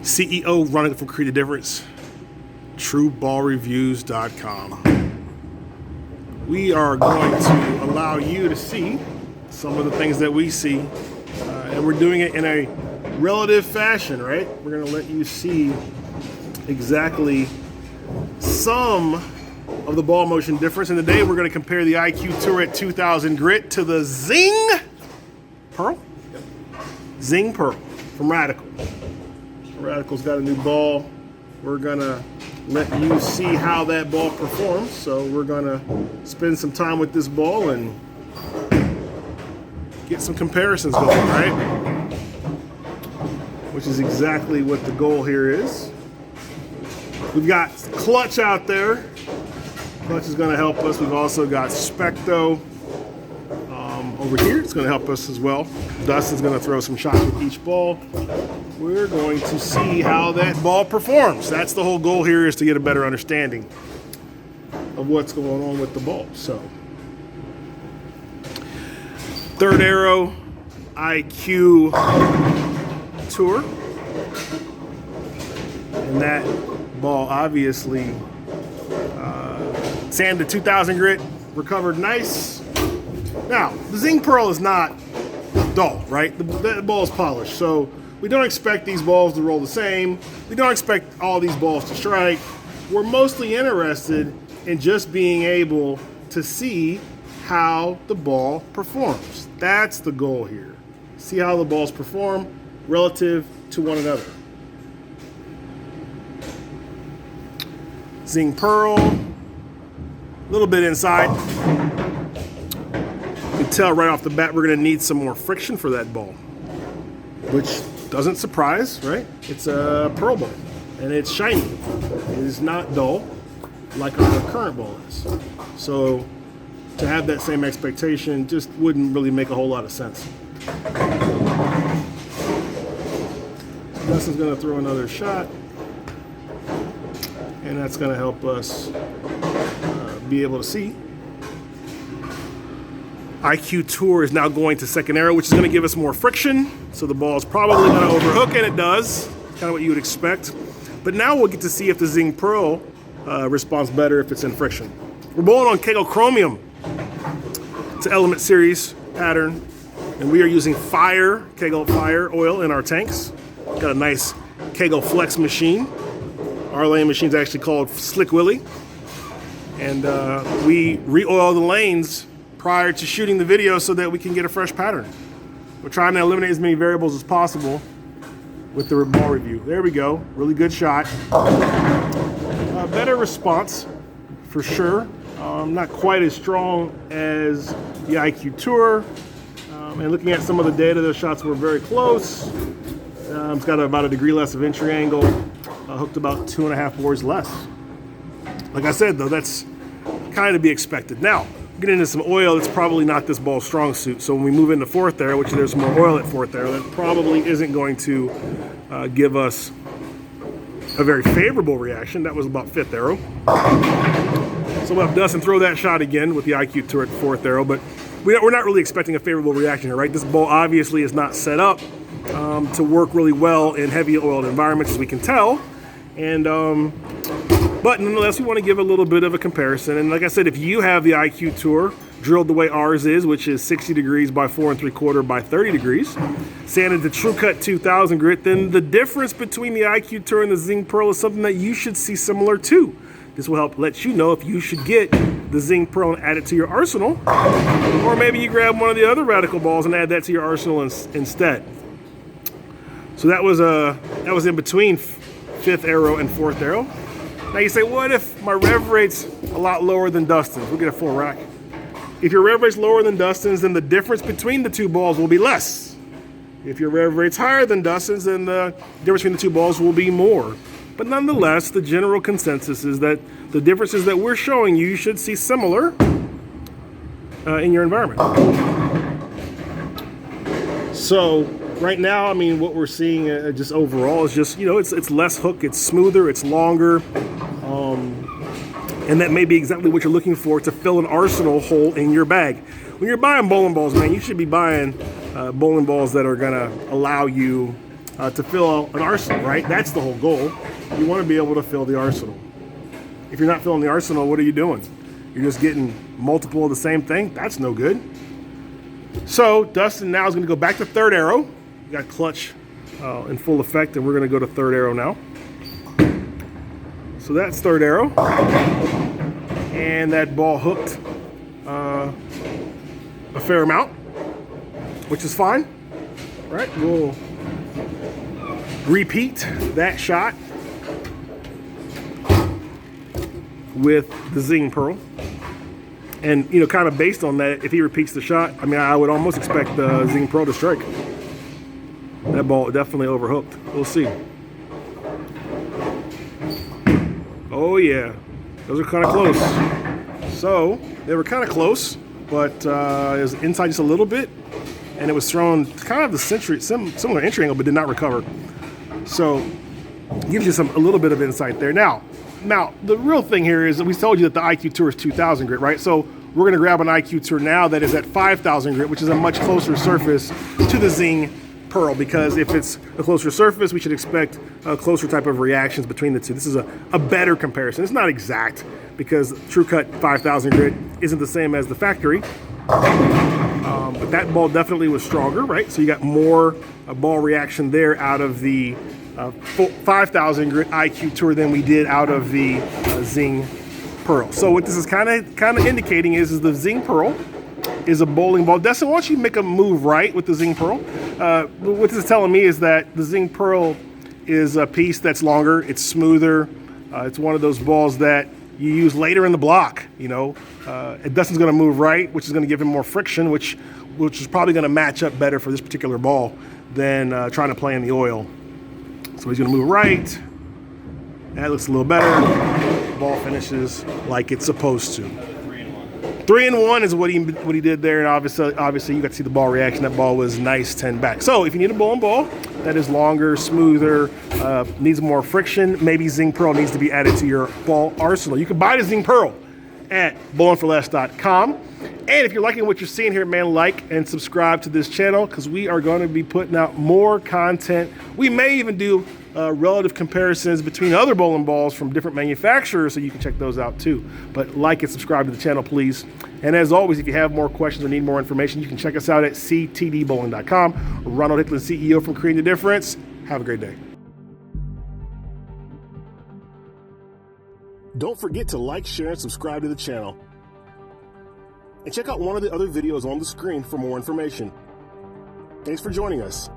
CEO running from Create a Difference, TruBallReviews.com. We are going to allow you to see some of the things that we see, and we're doing it in a relative fashion, right? We're going to let you see exactly some of the ball motion difference. And today we're going to compare the IQ Tour at 2000 grit to the ZINGPEARL? ZINGPEARL from Radical. Radical's got a new ball. We're gonna let you see how that ball performs. So we're gonna spend some time with this ball and get some comparisons going, right? Which is exactly what the goal here is. We've got Clutch out there. Clutch is gonna help us. We've also got Specto over here. It's gonna help us as well. Dustin's gonna throw some shots with each ball. We're going to see how that ball performs. That's the whole goal here, is to get a better understanding of what's going on with the ball. So, third arrow IQ Tour. And that ball obviously sanded 2000 grit, recovered nice. Now, the ZINGPEARL is not dull, right? The ball is polished, so we don't expect these balls to roll the same. We don't expect all these balls to strike. We're mostly interested in just being able to see how the ball performs. That's the goal here. See how the balls perform relative to one another. ZINGPEARL, a little bit inside. You can tell right off the bat we're going to need some more friction for that ball, which doesn't surprise, right? It's a pearl ball, and it's shiny. It is not dull like our current ball is. So to have that same expectation just wouldn't really make a whole lot of sense. Dustin's going to throw another shot, and that's going to help us be able to see. IQ Tour is now going to second arrow, which is going to give us more friction. So the ball is probably going to overhook, and it does. Kind of what you would expect. But now we'll get to see if the ZINGPEARL responds better if it's in friction. We're bowling on Kegel Chromium. It's an Element Series pattern. And we are using Kegel Fire oil in our tanks. Got a nice Kegel Flex machine. Our lane machine is actually called Slick Willie. And we re-oil the lanes prior to shooting the video so that we can get a fresh pattern. We're trying to eliminate as many variables as possible with the ball review. There we go, really good shot. Better response, for sure. Not quite as strong as the IQ Tour. And looking at some of the data, those shots were very close. It's got about a degree less of entry angle, hooked about 2.5 boards less. Like I said though, that's kind of to be expected. Now, get into some oil, it's probably not this ball's strong suit. So when we move into fourth arrow, which there's more oil at fourth arrow, that probably isn't going to give us a very favorable reaction. That was about fifth arrow. So we'll have Dustin throw that shot again with the IQ Tour at fourth arrow, but we're not really expecting a favorable reaction here, right? This ball obviously is not set up to work really well in heavy oiled environments, as we can tell. And but nonetheless, we want to give a little bit of a comparison. And like I said, if you have the IQ Tour drilled the way ours is, which is 60 degrees by 4 3/4 by 30 degrees, sanded to TruCut 2000 grit, then the difference between the IQ Tour and the ZINGPEARL is something that you should see similar to. This will help let you know if you should get the ZINGPEARL and add it to your arsenal, or maybe you grab one of the other Radical balls and add that to your arsenal instead. So that was in between fifth arrow and fourth arrow. Now you say, what if my rev rate's a lot lower than Dustin's? We'll get a full rack. If your rev rate's lower than Dustin's, then the difference between the two balls will be less. If your rev rate's higher than Dustin's, then the difference between the two balls will be more. But nonetheless, the general consensus is that the differences that we're showing you should see similar in your environment. So right now, I mean, what we're seeing just overall is just, it's less hook, it's smoother, it's longer. And that may be exactly what you're looking for to fill an arsenal hole in your bag. When you're buying bowling balls, man, you should be buying bowling balls that are gonna allow you to fill an arsenal, right? That's the whole goal. You want to be able to fill the arsenal. If you're not filling the arsenal, what are you doing? You're just getting multiple of the same thing? That's no good. So Dustin now is going to go back to third arrow. We got clutch in full effect, and we're going to go to third arrow now. So that's third arrow. And that ball hooked a fair amount, which is fine. All right, we'll repeat that shot with the ZINGPEARL. And, you know, kind of based on that, if he repeats the shot, I mean, I would almost expect the ZINGPEARL to strike. That ball definitely overhooked. We'll see. Oh, yeah. Those are kind of close. So, they were kind of close, but it was inside just a little bit, and it was thrown kind of the similar entry angle, but did not recover. So, gives you a little bit of insight there. Now, the real thing here is that we told you that the IQ Tour is 2,000 grit, right? So we're going to grab an IQ Tour now that is at 5,000 grit, which is a much closer surface to the ZINGPEARL, because if it's a closer surface, we should expect a closer type of reactions between the two. This is a better comparison. It's not exact, because TruCut 5,000 grit isn't the same as the factory. But that ball definitely was stronger, right? So you got more ball reaction there out of the 5,000 grit IQ Tour than we did out of the ZINGPEARL. So what this is kind of indicating is the ZINGPEARL is a bowling ball. Dustin, why don't you make a move right with the ZINGPEARL? What this is telling me is that the ZINGPEARL is a piece that's longer, it's smoother, it's one of those balls that you use later in the block, you know. Dustin's going to move right, which is going to give him more friction, which is probably going to match up better for this particular ball than trying to play in the oil. So he's going to move right. That looks a little better. Ball finishes like it's supposed to. 3-in-1 is what he did there, and obviously you got to see the ball reaction. That ball was nice 10 back. So if you need a bowling ball that is longer, smoother, needs more friction, maybe ZINGPEARL needs to be added to your ball arsenal. You can buy the ZINGPEARL at bowlingforless.com. And if you're liking what you're seeing here, man, like and subscribe to this channel, because we are going to be putting out more content. We may even do relative comparisons between other bowling balls from different manufacturers, so you can check those out too. But like and subscribe to the channel, please. And as always, if you have more questions or need more information, you can check us out at ctdbowling.com. Ronald Hicklin, CEO from Creating the Difference. Have a great day. Don't forget to like, share, and subscribe to the channel. And check out one of the other videos on the screen for more information. Thanks for joining us.